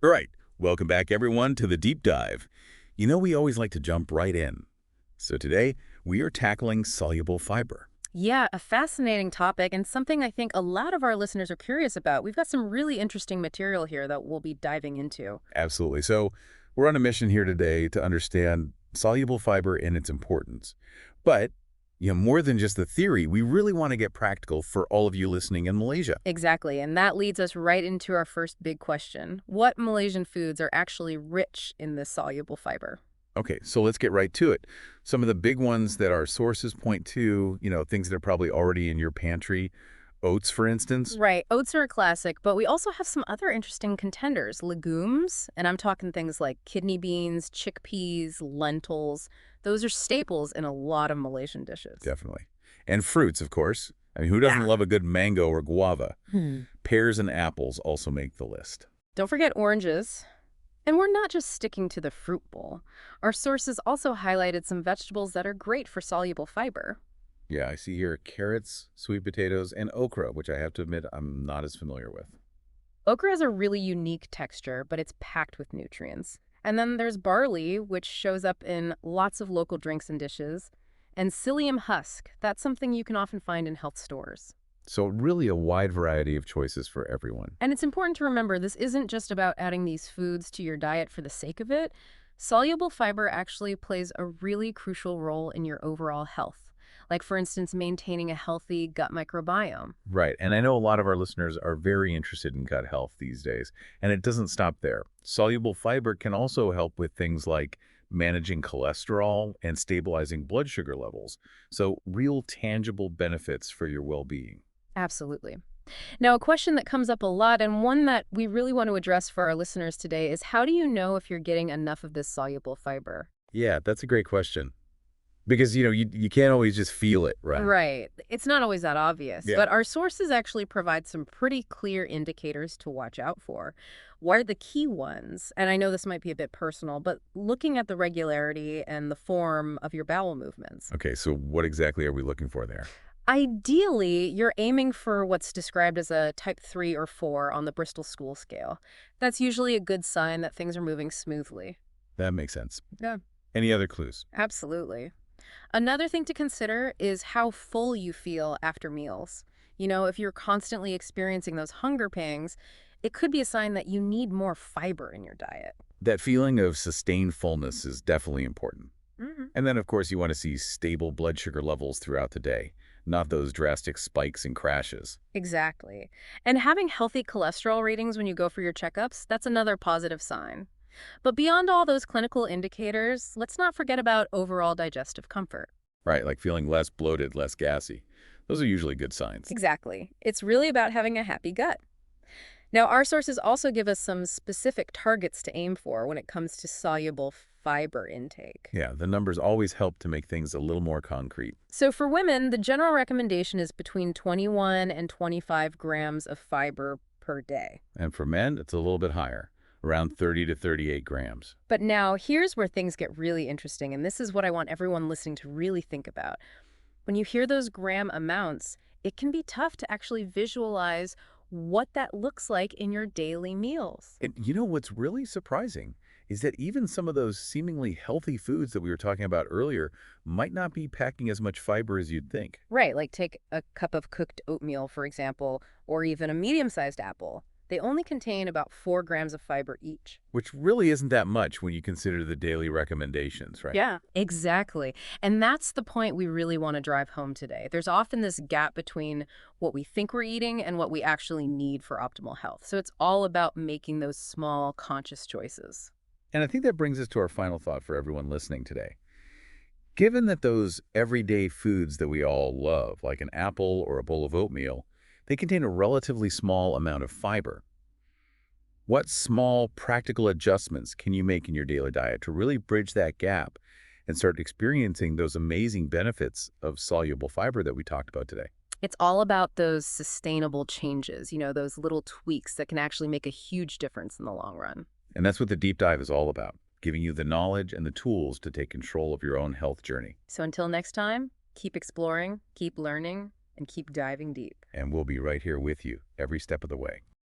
All right, welcome back everyone to the deep dive. You know we always like to jump right in. So today, we are tackling soluble fiber. Yeah, a fascinating topic and something I think a lot of our listeners are curious about. We've got some really interesting material here that we'll be diving into. Absolutely. So we're on a mission here today to understand soluble fiber and its importance. But, more than just the theory, we really want to get practical for all of you listening in Malaysia. Exactly, and that leads us right into our first big question. What Malaysian foods are actually rich in this soluble fiber? Okay, so let's get right to it. Some of the big ones that our sources point to, things that are probably already in your pantry, oats, for instance. Right, oats are a classic, but we also have some other interesting contenders. Legumes, and I'm talking things like kidney beans, chickpeas, lentils. Those are staples in a lot of Malaysian dishes. Definitely. And fruits, of course. I mean, who Yeah. doesn't love a good mango or guava? Hmm. Pears and apples also make the list. Don't forget oranges. And we're not just sticking to the fruit bowl. Our sources also highlighted some vegetables that are great for soluble fiber. Yeah, I see here carrots, sweet potatoes, and okra, which I have to admit I'm not as familiar with. Okra has a really unique texture, but it's packed with nutrients. And then there's barley, which shows up in lots of local drinks and dishes. And psyllium husk, that's something you can often find in health stores. So really a wide variety of choices for everyone. And it's important to remember this isn't just about adding these foods to your diet for the sake of it. Soluble fiber actually plays a really crucial role in your overall health, like, for instance, maintaining a healthy gut microbiome. Right, and I know a lot of our listeners are very interested in gut health these days, and it doesn't stop there. Soluble fiber can also help with things like managing cholesterol and stabilizing blood sugar levels. So real tangible benefits for your well-being. Absolutely. Now, a question that comes up a lot and one that we really want to address for our listeners today is how do you know if you're getting enough of this soluble fiber? Yeah, that's a great question. Because, you can't always just feel it, right? Right. It's not always that obvious, Yeah. but our sources actually provide some pretty clear indicators to watch out for. What are the key ones? And I know this might be a bit personal, but looking at the regularity and the form of your bowel movements. Okay, so what exactly are we looking for there? Ideally, you're aiming for what's described as a type 3 or 4 on the Bristol Stool Scale. That's usually a good sign that things are moving smoothly. That makes sense. Yeah. Any other clues? Absolutely. Another thing to consider is how full you feel after meals. If you're constantly experiencing those hunger pangs, it could be a sign that you need more fiber in your diet. That feeling of sustained fullness is definitely important. Hmm. And then, of course, you want to see stable blood sugar levels throughout the day, not those drastic spikes and crashes. Exactly. And having healthy cholesterol readings when you go for your checkups, that's another positive sign. But beyond all those clinical indicators, let's not forget about overall digestive comfort. Right, like feeling less bloated, less gassy. Those are usually good signs. Exactly. It's really about having a happy gut. Now, our sources also give us some specific targets to aim for when it comes to soluble fiber intake. Yeah, the numbers always help to make things a little more concrete. So for women, the general recommendation is between 21 and 25 grams of fiber per day. And for men, it's a little bit higher, around 30 to 38 grams. But now here's where things get really interesting, and this is what I want everyone listening to really think about. When you hear those gram amounts, it can be tough to actually visualize what that looks like in your daily meals. And you know what's really surprising is that even some of those seemingly healthy foods that we were talking about earlier might not be packing as much fiber as you'd think, Right, like take a cup of cooked oatmeal, for example, or even a medium-sized apple. They only contain about 4 grams of fiber each. which really isn't that much when you consider the daily recommendations, right? Yeah, exactly. And that's the point we really want to drive home today. There's often this gap between what we think we're eating and what we actually need for optimal health. So it's all about making those small, conscious choices. And I think that brings us to our final thought for everyone listening today. Given that those everyday foods that we all love, like an apple or a bowl of oatmeal, they contain a relatively small amount of fiber, what small, practical adjustments can you make in your daily diet to really bridge that gap and start experiencing those amazing benefits of soluble fiber that we talked about today? It's all about those sustainable changes, those little tweaks that can actually make a huge difference in the long run. And that's what the deep dive is all about, giving you the knowledge and the tools to take control of your own health journey. So until next time, keep exploring, keep learning, and keep diving deep. And we'll be right here with you every step of the way.